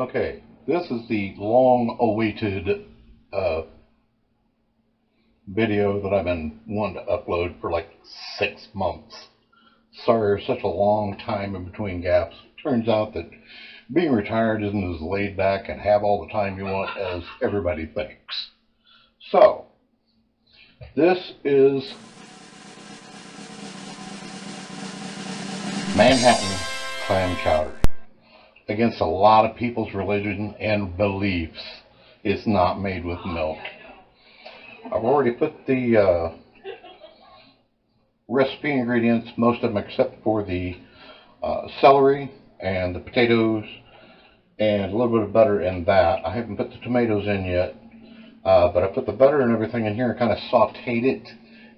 Okay, this is the long-awaited video that I've been wanting to upload for like 6 months. Sorry, there's such a long time in between gaps. Turns out that being retired isn't as laid back and have all the time you want as everybody thinks. So, this is Manhattan clam chowder. Against a lot of people's religion and beliefs, it's not made with milk. I've already put the recipe ingredients, most of them except for the celery and the potatoes and a little bit of butter in that. I haven't put the tomatoes in yet, but I put the butter and everything in here and kind of sauteed it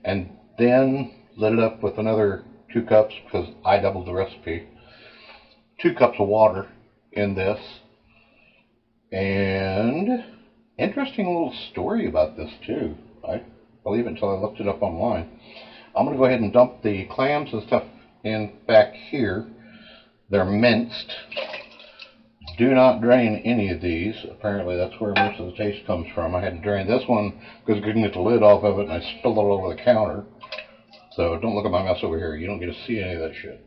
and then lit it up with another 2 cups because I doubled the recipe. 2 cups of water in this. And interesting little story about this too. I believe it until I looked it up online. I'm going to go ahead and dump the clams and stuff in back here. They're minced. Do not drain any of these. Apparently that's where most of the taste comes from. I had to drain this one because I couldn't get the lid off of it and I spilled it all over the counter. So don't look at my mess over here. You don't get to see any of that shit.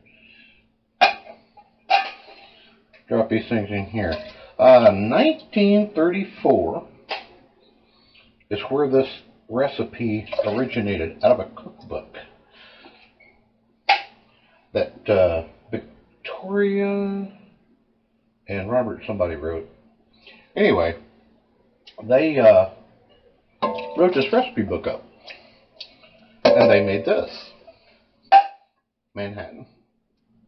Drop these things in here. 1934 is where this recipe originated, out of a cookbook that Victoria and Robert somebody wrote. Anyway, they wrote this recipe book up and they made this Manhattan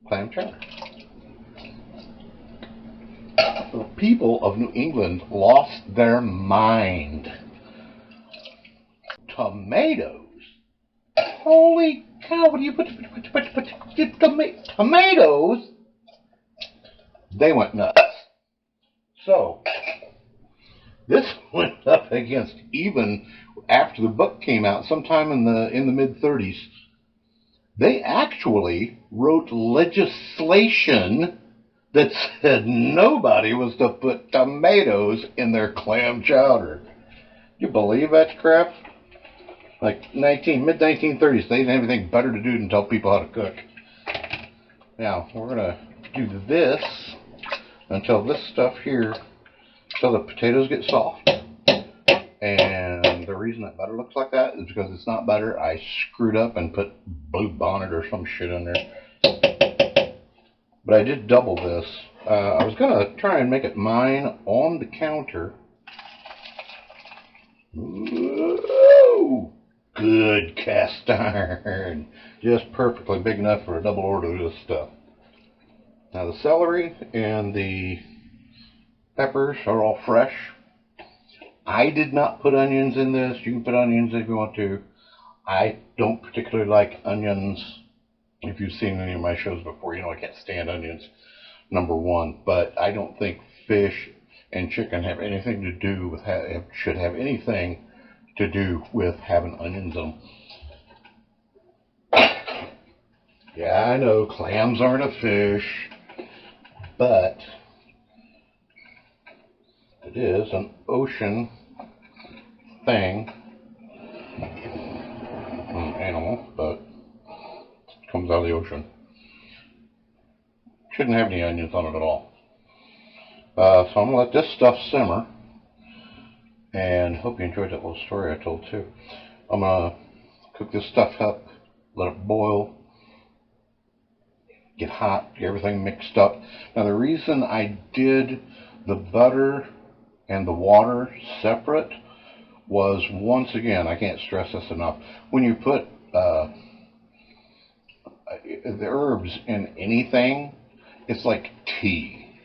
clam chowder. The people of New England lost their mind. Tomatoes? Holy cow, what do you put tomatoes? They went nuts. So, this went up against, even after the book came out, sometime in the mid-30s, they actually wrote legislation that said nobody was to put tomatoes in their clam chowder. You believe that crap? Like mid-1930s, they didn't have anything better to do than tell people how to cook. Now, we're going to do this until this stuff here, until the potatoes get soft. And the reason that butter looks like that is because it's not butter. I screwed up and put Blue Bonnet or some shit in there. But I did double this. I was going to try and make it mine on the counter. Ooh, good cast iron. Just perfectly big enough for a double order of this stuff. Now the celery and the peppers are all fresh. I did not put onions in this. You can put onions if you want to. I don't particularly like onions. If you've seen any of my shows before, you know I can't stand onions, number one. But I don't think fish and chicken have anything to do with, should have anything to do with having onions in them. Yeah, I know clams aren't a fish, but it is an ocean thing, an animal, but comes out of the ocean. Shouldn't have any onions on it at all. So I'm going to let this stuff simmer. And hope you enjoyed that little story I told too. I'm going to cook this stuff up, let it boil, get hot, get everything mixed up. Now the reason I did the butter and the water separate was, once again, I can't stress this enough, when you put the herbs in anything, it's like tea.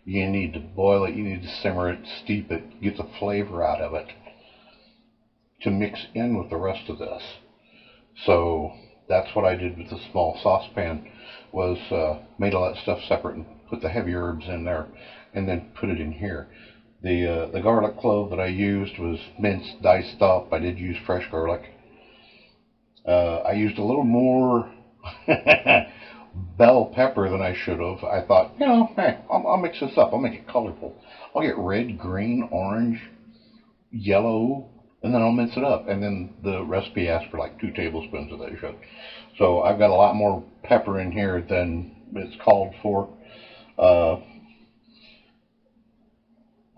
You need to boil it, you need to simmer it, steep it, get the flavor out of it to mix in with the rest of this. So that's what I did with the small saucepan, was made all that stuff separate and put the heavy herbs in there and then put it in here. The garlic clove that I used was minced, diced up. I did use fresh garlic. I used a little more bell pepper than I should have. I thought, you know, hey, I'll mix this up. I'll make it colorful. I'll get red, green, orange, yellow, and then I'll mince it up. And then the recipe asks for like 2 tablespoons of that shit. So I've got a lot more pepper in here than it's called for.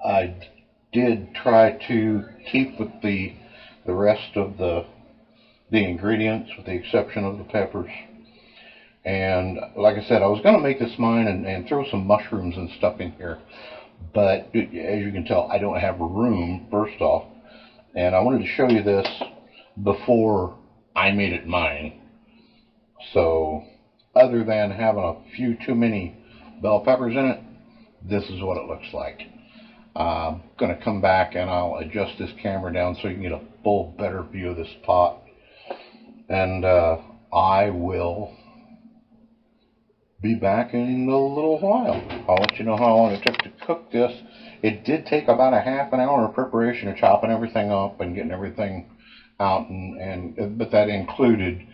I did try to keep with the rest of the ingredients, with the exception of the peppers. And like I said, I was going to make this mine and throw some mushrooms and stuff in here. But as you can tell, I don't have room, first off. And I wanted to show you this before I made it mine. So, other than having a few too many bell peppers in it, this is what it looks like. I'm going to come back and I'll adjust this camera down so you can get a full, better view of this pot. And I will be back in a little while. I'll let you know how long it took to cook this. It did take about a half an hour of preparation of chopping everything up and getting everything out, but that included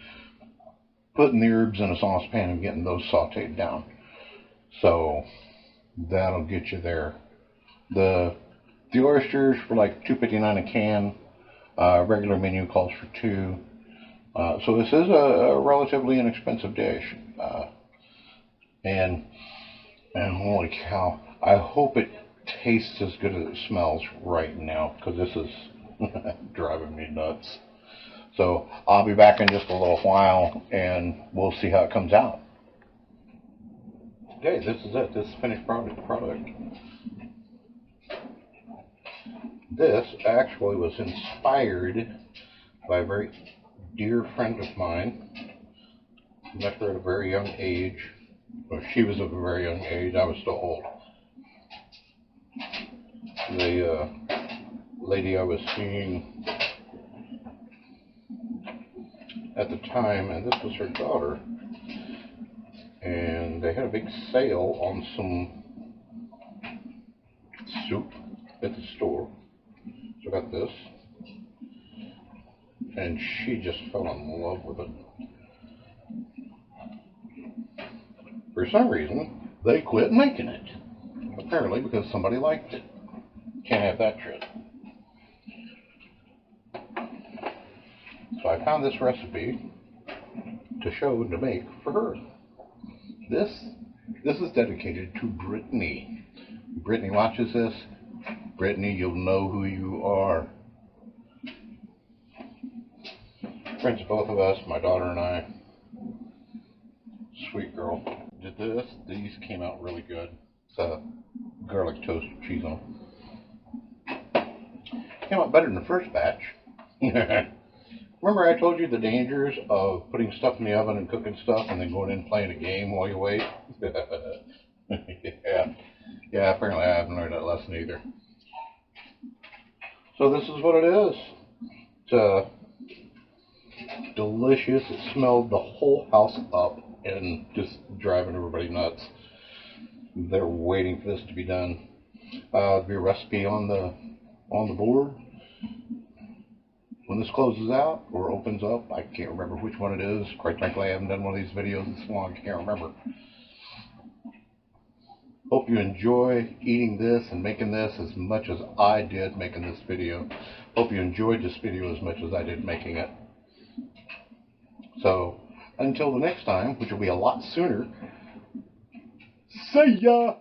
putting the herbs in a saucepan and getting those sauteed down. So that'll get you there. The oysters for like $2.59 a can. Regular menu calls for 2. So this is a relatively inexpensive dish. And holy cow, I hope it tastes as good as it smells right now, because this is driving me nuts. So I'll be back in just a little while and we'll see how it comes out. Okay, this is it. This is finished product. This actually was inspired by a very dear friend of mine. Met her at a very young age. Well, she was of a very young age. I was still old. The lady I was seeing at the time, and this was her daughter, and they had a big sale on some soup at the store. So I got this, and she just fell in love with it. For some reason, they quit making it. Apparently because somebody liked it. Can't have that shit. So I found this recipe to show and to make for her. This is dedicated to Brittany. Brittany watches this. Brittany, you'll know who you are. Friends of both of us, my daughter and I. Sweet girl. Did this. These came out really good. It's a garlic toast with cheese on. Came out better than the first batch. Remember I told you the dangers of putting stuff in the oven and cooking stuff and then going in and playing a game while you wait? Yeah, apparently I haven't learned that lesson either. So this is what it is. It's delicious. It smelled the whole house up and just driving everybody nuts. They're waiting for this to be done. There'll be a recipe on the board when this closes out or opens up. I can't remember which one it is. Quite frankly, I haven't done one of these videos this long. I can't remember. Hope you enjoy eating this and making this as much as I did making this video. Hope you enjoyed this video as much as I did making it. So, until the next time, which will be a lot sooner, see ya!